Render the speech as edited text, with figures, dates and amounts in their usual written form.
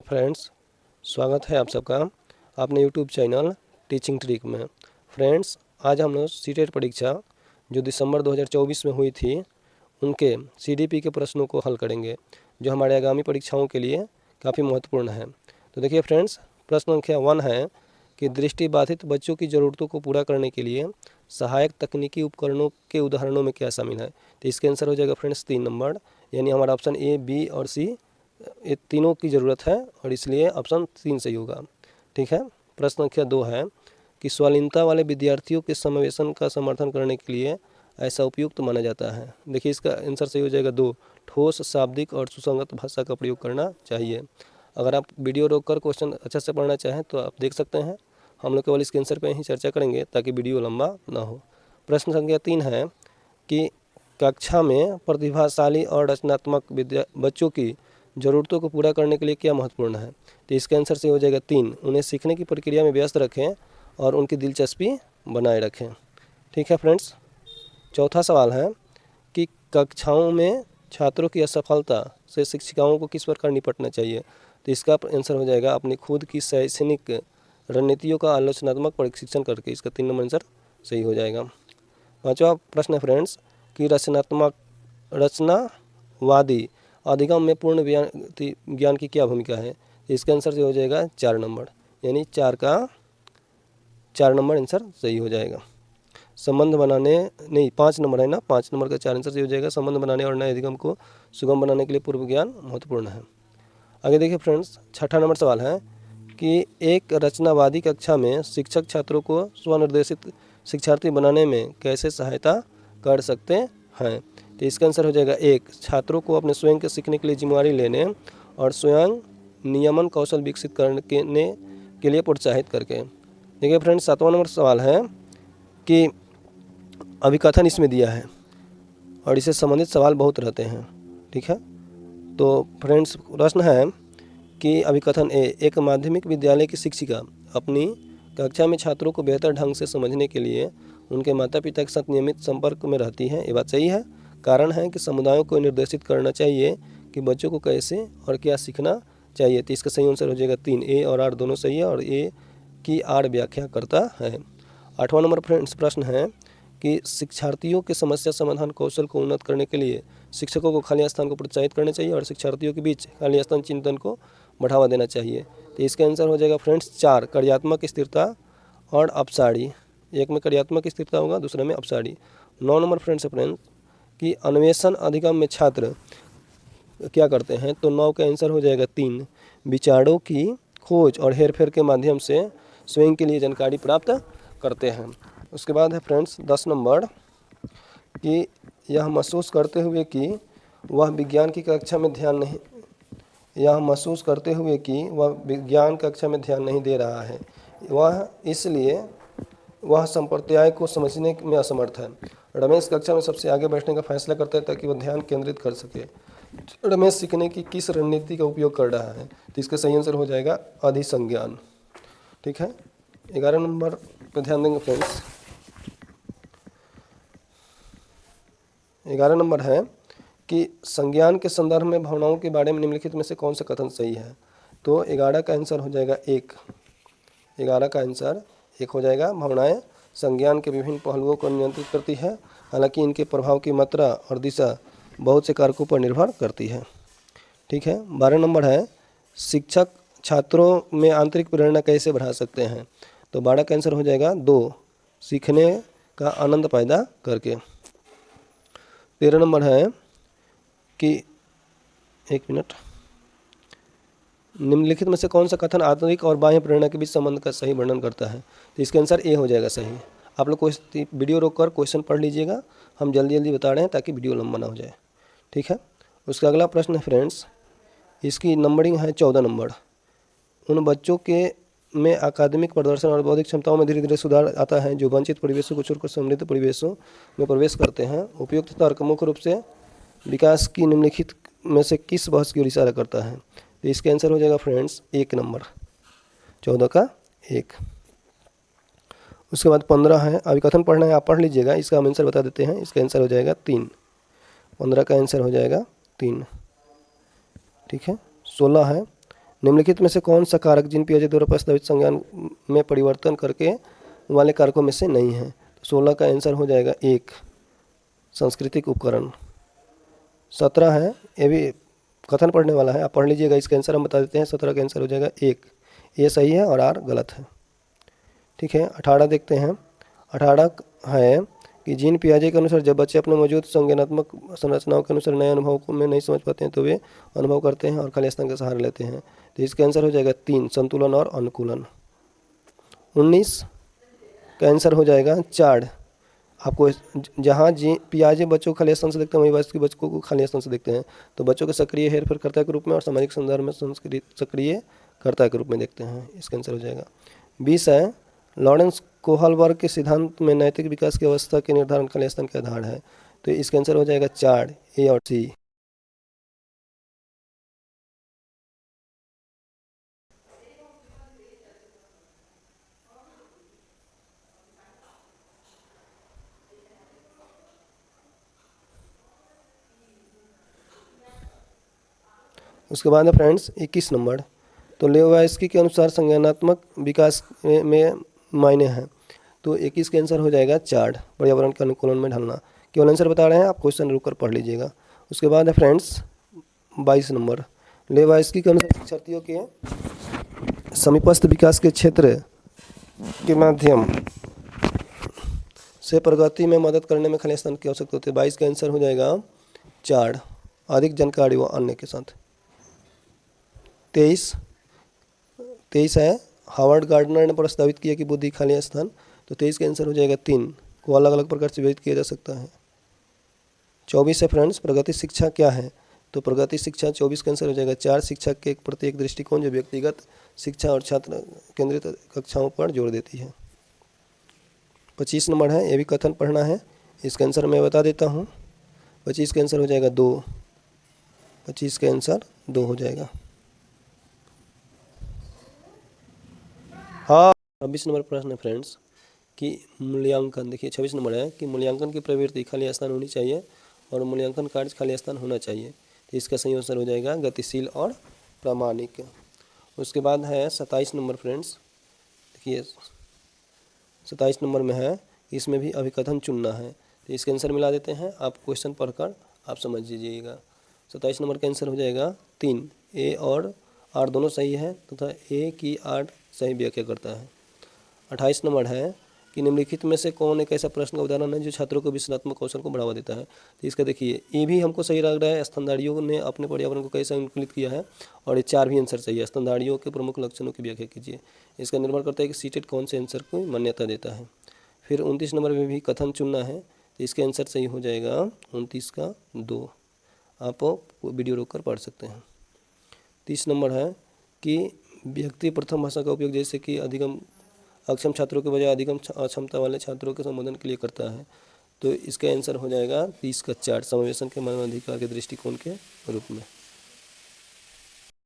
Friends, स्वागत है आप सबका अपने यूट्यूब चैनल टीचिंग ट्रिक में। फ्रेंड्स, आज हम लोग सीटेट परीक्षा जो दिसंबर 2024 में हुई थी उनके सीडीपी के प्रश्नों को हल करेंगे, जो हमारे आगामी परीक्षाओं के लिए काफ़ी महत्वपूर्ण है। तो देखिए फ्रेंड्स, प्रश्न संख्या 1 है कि दृष्टिबाधित बच्चों की ज़रूरतों को पूरा करने के लिए सहायक तकनीकी उपकरणों के उदाहरणों में क्या शामिल है। तो इसका आंसर हो जाएगा फ्रेंड्स 3 नंबर, यानी हमारा ऑप्शन ए, बी और सी, ये तीनों की ज़रूरत है और इसलिए ऑप्शन 3 सही होगा। ठीक है। प्रश्न संख्या 2 है कि स्वाधीनता वाले विद्यार्थियों के समावेशन का समर्थन करने के लिए ऐसा उपयुक्त माना जाता है। देखिए इसका आंसर सही हो जाएगा 2, ठोस, शाब्दिक और सुसंगत भाषा का प्रयोग करना चाहिए। अगर आप वीडियो रोककर क्वेश्चन अच्छे से पढ़ना चाहें तो आप देख सकते हैं। हम लोग केवल इसके आंसर पर ही चर्चा करेंगे ताकि वीडियो लंबा ना हो। प्रश्न संख्या 3 है कि कक्षा में प्रतिभाशाली और रचनात्मक बच्चों की ज़रूरतों को पूरा करने के लिए क्या महत्वपूर्ण है। तो इसका आंसर से हो जाएगा 3, उन्हें सीखने की प्रक्रिया में व्यस्त रखें और उनकी दिलचस्पी बनाए रखें। ठीक है फ्रेंड्स। चौथा सवाल है कि कक्षाओं में छात्रों की असफलता से शिक्षिकाओं को किस प्रकार निपटना चाहिए। तो इसका आंसर हो जाएगा अपनी खुद की शैक्षणिक रणनीतियों का आलोचनात्मक प्रशिक्षण करके। इसका 3 नंबर आंसर सही हो जाएगा। पाँचवा प्रश्न है फ्रेंड्स कि रचनावादी अधिगम में पूर्ण ज्ञान की क्या भूमिका है। इसका आंसर जो हो जाएगा 4 नंबर, यानी 4 का 4 नंबर आंसर सही हो जाएगा। संबंध बनाने नहीं 5 नंबर है ना, 5 नंबर का 4 आंसर सही हो जाएगा। संबंध बनाने और नए अधिगम को सुगम बनाने के लिए पूर्व ज्ञान महत्वपूर्ण है। आगे देखिए फ्रेंड्स, छठा नंबर सवाल है कि एक रचनावादी कक्षा में शिक्षक छात्रों को स्वनिर्देशित शिक्षार्थी बनाने में कैसे सहायता कर सकते हैं। तो इसका आंसर हो जाएगा 1, छात्रों को अपने स्वयं के सीखने के लिए जिम्मेदारी लेने और स्वयं नियमन कौशल विकसित करने के लिए प्रोत्साहित करके। देखिए फ्रेंड्स, 7वां नंबर सवाल है कि अभिकथन इसमें दिया है और इससे संबंधित सवाल बहुत रहते हैं। ठीक है। तो फ्रेंड्स, प्रश्न है कि अभिकथन ए, एक माध्यमिक विद्यालय की शिक्षिका अपनी कक्षा में छात्रों को बेहतर ढंग से समझने के लिए उनके माता पिता के साथ नियमित संपर्क में रहती हैं। ये बात सही है। कारण है कि समुदायों को निर्देशित करना चाहिए कि बच्चों को कैसे और क्या सीखना चाहिए। तो इसका सही आंसर हो जाएगा 3, ए और आर दोनों सही है और ए की आर व्याख्या करता है। 8वां नंबर फ्रेंड्स प्रश्न है कि शिक्षार्थियों के समस्या समाधान कौशल को उन्नत करने के लिए शिक्षकों को खाली स्थान को प्रोत्साहित करना चाहिए और शिक्षार्थियों के बीच खाली स्थान चिंतन को बढ़ावा देना चाहिए। तो इसका आंसर हो जाएगा फ्रेंड्स 4, कार्यात्मक स्थिरता और अपसारी। एक में कार्यात्मक स्थिरता होगा, दूसरे में अपसारी। 9 नंबर फ्रेंड्स कि अन्वेषण अधिगम में छात्र क्या करते हैं। तो 9 का आंसर हो जाएगा 3, विचारों की खोज और हेरफेर के माध्यम से स्वयं के लिए जानकारी प्राप्त करते हैं। उसके बाद है फ्रेंड्स 10 नंबर कि यह महसूस करते हुए कि वह विज्ञान की कक्षा में ध्यान नहीं दे रहा है, इसलिए वह संप्रदाय को समझने में असमर्थ है। रमेश कक्षा में सबसे आगे बैठने का फैसला करता है ताकि वह ध्यान केंद्रित कर सके। रमेश सीखने की किस रणनीति का उपयोग कर रहा है। तो इसका सही आंसर हो जाएगा अधिसंज्ञान। ठीक है। 11 नंबर पे ध्यान देंगे फ्रेंड्स। 11 नंबर है कि संज्ञान के संदर्भ में भावनाओं के बारे में निम्नलिखित में से कौन सा कथन सही है। तो 11 का आंसर हो जाएगा 1, 11 का आंसर 1 हो जाएगा। भावनाएं संज्ञान के विभिन्न पहलुओं को नियंत्रित करती है, हालांकि इनके प्रभाव की मात्रा और दिशा बहुत से कारकों पर निर्भर करती है। ठीक है। 12 नंबर है शिक्षक छात्रों में आंतरिक प्रेरणा कैसे बढ़ा सकते हैं। तो 12 का आंसर हो जाएगा 2, सीखने का आनंद पैदा करके। 13 नंबर है कि निम्नलिखित में से कौन सा कथन आंतरिक और बाह्य प्रेरणा के बीच संबंध का सही वर्णन करता है। तो इसका आंसर ए हो जाएगा सही। आप लोग वीडियो रोककर क्वेश्चन पढ़ लीजिएगा, हम जल्दी बता रहे हैं ताकि वीडियो लंबा ना हो जाए। ठीक है। उसका अगला प्रश्न है फ्रेंड्स, इसकी नंबरिंग है 14 नंबर। उन बच्चों के में अकादमिक प्रदर्शन और बौद्धिक क्षमताओं में धीरे धीरे सुधार आता है जो वंचित परिवेशों को छोड़कर समृद्ध परिवेशों में प्रवेश करते हैं। उपयुक्त तर्क मुख्य रूप से विकास की निम्नलिखित में से किस बहस की ओर इशारा करता है। तो इसका आंसर हो जाएगा फ्रेंड्स 1 नंबर, 14 का 1। उसके बाद 15 है, अभिकथन पढ़ना है, आप पढ़ लीजिएगा, इसका हम आंसर बता देते हैं। इसका आंसर हो जाएगा 3, 15 का आंसर हो जाएगा 3। ठीक है। 16 है निम्नलिखित में से कौन सा कारक जिन पियाजे द्वारा प्रस्तावित संज्ञान में परिवर्तन करके वाले कारकों में से नहीं है? 16 का आंसर हो जाएगा 1 सांस्कृतिक उपकरण। 17 है, ये भी कथन पढ़ने वाला है, आप पढ़ लीजिएगा, इसका आंसर हम बता देते हैं। 17 का आंसर हो जाएगा 1, ये सही है और आर गलत है। ठीक है, 18 देखते हैं। 18 है कि जिन पियाजे के अनुसार जब बच्चे अपने मौजूद संज्ञानात्मक संरचनाओं के अनुसार नए अनुभव को में नहीं समझ पाते हैं तो वे अनुभव करते हैं और खाली स्थान का सहारा लेते हैं। तो इसका आंसर हो जाएगा 3 संतुलन और अनुकूलन। 19 का आंसर हो जाएगा 4। आपको जहाँ जी पियाजे बच्चों को खाली स्थान से देखते हैं वहीं वास्तविक बच्चों को खाली स्थान से देखते हैं, तो बच्चों के सक्रिय हेरफेर कर्ता के रूप में और सामाजिक संदर्भ में सक्रिय कर्ता के रूप में देखते हैं। इसका आंसर हो जाएगा 20 है लॉरेंस कोहलबर्ग के सिद्धांत में नैतिक विकास की अवस्था के निर्धारण खाली स्थान के आधार है। तो इसका आंसर हो जाएगा 4 ए और सी। उसके बाद है फ्रेंड्स 21 नंबर। तो लेवाइस्की के अनुसार संज्ञानात्मक विकास में मायने हैं। तो 21 का आंसर हो जाएगा 4 पर्यावरण के अनुकूलन में ढलना। केवल आंसर बता रहे हैं, आप क्वेश्चन रुक कर पढ़ लीजिएगा। उसके बाद है फ्रेंड्स 22 नंबर। लेवाइस्की के अनुसार शिक्षार्थियों के समीपस्थ विकास के क्षेत्र के माध्यम से प्रगति में मदद करने में खाली स्थान की आवश्यकता होती है। 22 का आंसर हो जाएगा 4 अधिक जानकारी व अन्य के साथ। 23 है हावर्ड गार्डनर ने प्रस्तावित किया कि बुद्धि खाली स्थान। तो 23 का आंसर हो जाएगा 3 को अलग अलग प्रकार से विभाजित किया जा सकता है। 24 है फ्रेंड्स प्रगति शिक्षा क्या है? तो प्रगति शिक्षा 24 का आंसर हो जाएगा 4 शिक्षक के प्रति एक दृष्टिकोण जो व्यक्तिगत शिक्षा और छात्र केंद्रित कक्षाओं पर जोर देती है। 25 नंबर है, ये भी कथन पढ़ना है, इसका आंसर मैं बता देता हूँ। 25 का आंसर हो जाएगा 2। 25 का आंसर 2 हो जाएगा। हाँ 26 नंबर प्रश्न है फ्रेंड्स कि मूल्यांकन, देखिए 26 नंबर है कि मूल्यांकन की प्रवृत्ति खाली स्थान होनी चाहिए और मूल्यांकन कार्य खाली स्थान होना चाहिए। तो इसका सही आंसर हो जाएगा गतिशील और प्रामाणिक। उसके बाद है 27 नंबर फ्रेंड्स, देखिए 27 नंबर में है, इसमें भी अभिकथन चुनना है। तो इसके आंसर मिला देते हैं, आप क्वेश्चन पढ़कर आप समझ लीजिएगा। 27 नंबर का आंसर हो जाएगा 3 ए और आर दोनों सही है तथा ए की आर सही व्याख्या करता है। 28 नंबर है कि निम्नलिखित में से कौन एक ऐसा प्रश्न का उदाहरण है जो छात्रों को विश्लेषणात्मक कौशल को बढ़ावा देता है? तो इसका देखिए ये भी हमको सही लग रहा है, स्तनधारियों ने अपने पर्यावरण को कैसे अनुकूलित किया है, और ये 4 भी आंसर सही है। स्तनधारियों के प्रमुख लक्षणों की व्याख्या कीजिए। इसका निर्भर करता है कि सीटेट कौन से आंसर को मान्यता देता है। फिर 29 नंबर में भी कथन चुनना है, तो इसका आंसर सही हो जाएगा 29 का 2। आप वीडियो रोक कर पढ़ सकते हैं। 30 नंबर है कि व्यक्ति प्रथम भाषा का उपयोग जैसे कि अधिगम अक्षम छात्रों के बजाय अधिगम अक्षमता वाले छात्रों के संबोधन के लिए करता है। तो इसका आंसर हो जाएगा 30 का 4 समावेशन के मानवाधिकार के दृष्टिकोण के रूप में।